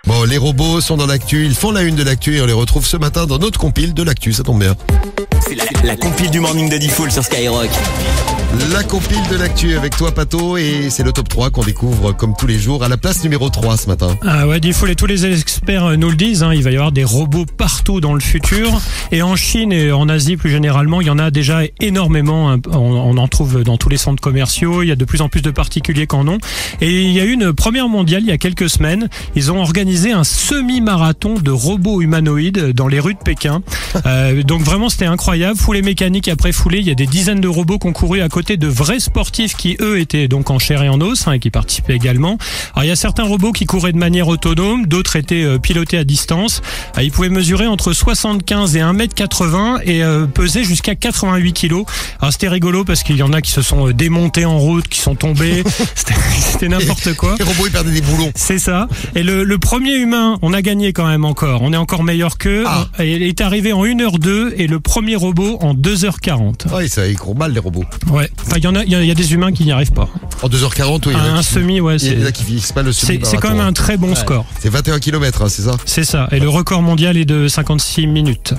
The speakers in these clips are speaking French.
Bon, les robots sont dans l'actu, ils font la une de l'actu et on les retrouve ce matin dans notre compile de l'actu, ça tombe bien. C'est la compile du Morning de Diffoul sur Skyrock. La compile de l'actu avec toi, Pato, et c'est le top 3 qu'on découvre comme tous les jours à la place numéro 3 ce matin. Ah ouais, Diffoul et tous les experts nous le disent, il va y avoir des robots partout dans le futur. Et en Chine et en Asie plus généralement, il y en a déjà énormément. On en trouve dans tous les centres commerciaux. Il y a de plus en plus de particuliers qui en ont. Et il y a eu une première mondiale il y a quelques semaines. Ils ont organisé un semi-marathon de robots humanoïdes dans les rues de Pékin. Donc vraiment, c'était incroyable. Foulée mécanique après foulée, il y a des dizaines de robots qui ont couru à côté de vrais sportifs qui, eux, étaient donc en chair et en os et qui participaient également. Alors, il y a certains robots qui couraient de manière autonome, d'autres étaient pilotés à distance. Ils pouvaient mesurer entre 75 et 1m80 et peser jusqu'à 88 kg. Alors, c'était rigolo parce qu'il y en a qui se sont démontés en route, qui sont tombés. C'était n'importe quoi. Les robots, ils perdaient des boulons. C'est ça. Et le premier humain, on a gagné quand même encore. On est encore meilleur qu'eux. Il est arrivé en 1h02 et le premier robot en 2h40. Oui, ça, ils courent mal, les robots. Ouais. Enfin, il y a des humains qui n'y arrivent pas. En 2h40, oui. Un semi, ouais. Il y en a qui finissent pas le semi. C'est quand même un très bon score. C'est 21 km, c'est ça? C'est ça. Et le record mondial est de 56 minutes.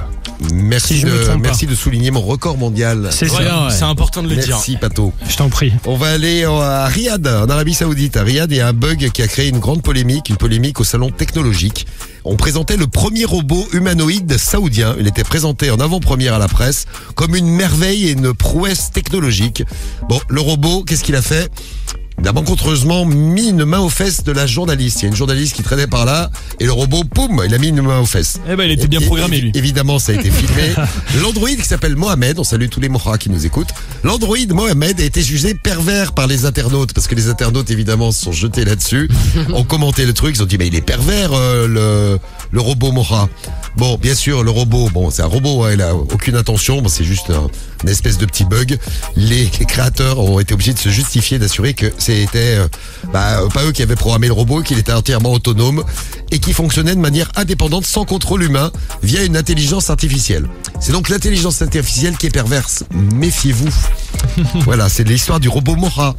Merci, Si merci de souligner mon record mondial. C'est ça. Ouais. C'est important de le dire. Merci, Pato. Je t'en prie. On va aller à Riyad, en Arabie Saoudite. À Riyad, il y a un bug qui a créé une grande polémique, au salon technologique. On présentait le premier robot humanoïde saoudien. Il était présenté en avant-première à la presse comme une merveille et une prouesse technologique. Bon, le robot, qu'est-ce qu'il a fait? Il a malencontreusement mis une main aux fesses de la journaliste. Il y a une journaliste qui traînait par là et le robot, poum, il a mis une main aux fesses. Eh ben, il était bien programmé, lui. Évidemment, ça a été filmé. L'androïde qui s'appelle Mohamed, on salue tous les Mohra qui nous écoutent. L'androïde Mohamed a été jugé pervers par les internautes parce que les internautes, évidemment, se sont jetés là-dessus, ont commenté le truc, ils ont dit, mais il est pervers, le robot Mohra. Bon, bien sûr, le robot, c'est un robot, il a aucune intention, c'est juste une espèce de petit bug. Les créateurs ont été obligés de se justifier, d'assurer que c'était pas eux qui avaient programmé le robot, qu'il était entièrement autonome et qui fonctionnait de manière indépendante, sans contrôle humain, via une intelligence artificielle. C'est donc l'intelligence artificielle qui est perverse. Méfiez-vous. Voilà, c'est l'histoire du robot Mohra.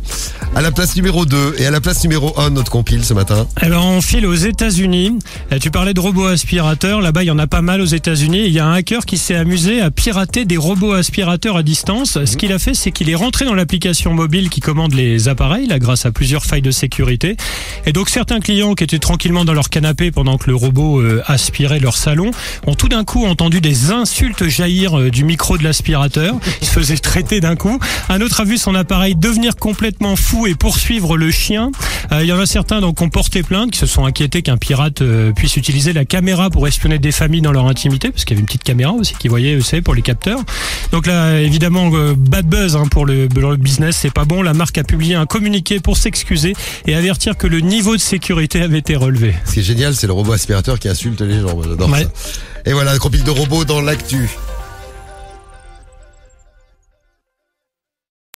À la place numéro 2 et à la place numéro 1 de notre compile ce matin. Alors on file aux États-Unis. Tu parlais de robots aspirateurs. Là-bas, il y en a pas mal aux États-Unis. Il y a un hacker qui s'est amusé à pirater des robots aspirateurs à distance. Ce qu'il a fait, c'est qu'il est rentré dans l'application mobile qui commande les appareils, là, grâce à plusieurs failles de sécurité. Et donc certains clients qui étaient tranquillement dans leur canapé pendant que le robot aspirait leur salon ont tout d'un coup entendu des insultes jaillir du micro de l'aspirateur. Il se faisait traiter d'un coup. Un autre a vu son appareil devenir complètement fou et poursuivre le chien. Il y en a certains donc qui ont porté plainte, qui se sont inquiétés qu'un pirate puisse utiliser la caméra pour espionner des familles dans leur intimité, parce qu'il y avait une petite caméra aussi qui voyait, vous savez, pour les capteurs. Donc là, évidemment, bad buzz pour le business, c'est pas bon. La marque a publié un communiqué pour s'excuser et avertir que le niveau de sécurité avait été relevé. Ce qui est génial, c'est le robot aspirateur qui insulte les gens. J'adore ça. Et voilà, la compile de robots dans l'actu.